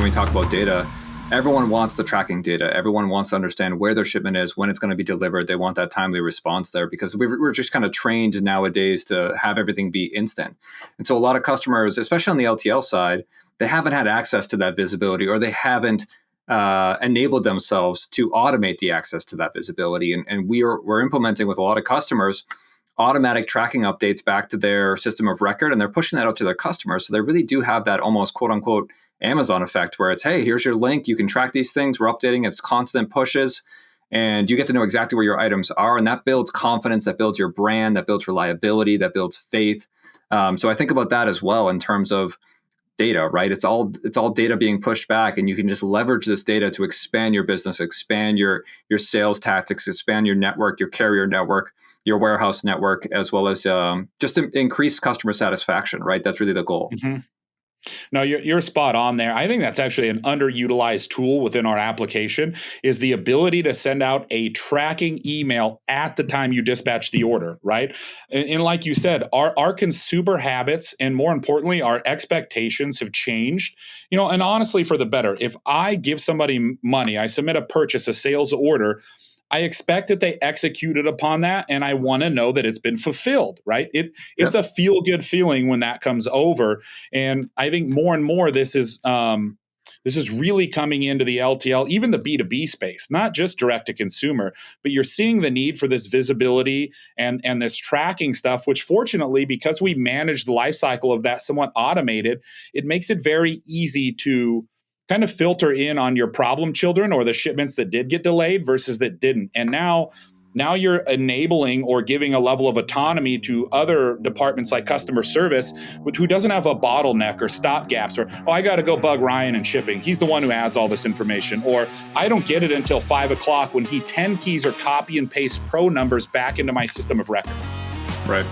we talk about data, everyone wants the tracking data. Everyone wants to understand where their shipment is, when it's going to be delivered. They want that timely response there because we're just kind of trained nowadays to have everything be instant. And so a lot of customers, especially on the LTL side, they haven't had access to that visibility, or they haven't enabled themselves to automate the access to that visibility. And we're implementing with a lot of customers automatic tracking updates back to their system of record, and they're pushing that out to their customers. So they really do have that almost quote unquote Amazon effect where it's, hey, here's your link. You can track these things. We're updating. It's constant pushes, and you get to know exactly where your items are. And that builds confidence, that builds your brand, that builds reliability, that builds faith. So I think about that as well in terms of data, right? It's all data being pushed back, and you can just leverage this data to expand your business, expand your sales tactics, expand your network, your carrier network, your warehouse network, as well as just to increase customer satisfaction, right? That's really the goal. Mm-hmm. No, you're spot on there. I think that's actually an underutilized tool within our application is the ability to send out a tracking email at the time you dispatch the order, right? And like you said, our consumer habits and more importantly, our expectations have changed, and honestly for the better. If I give somebody money, I submit a purchase, a sales order, I expect that they executed upon that, and I want to know that it's been fulfilled, right? It's a feel-good feeling when that comes over, and I think more and more this is really coming into the LTL, even the B2B space, not just direct to consumer, but you're seeing the need for this visibility and this tracking stuff, which fortunately, because we manage the life cycle of that somewhat automated, it makes it very easy to kind of filter in on your problem children or the shipments that did get delayed versus that didn't. And now you're enabling or giving a level of autonomy to other departments like customer service, who doesn't have a bottleneck or stop gaps, or, I got to go bug Ryan in shipping. He's the one who has all this information. Or I don't get it until 5 o'clock when he 10 keys or copy and paste pro numbers back into my system of record. Right.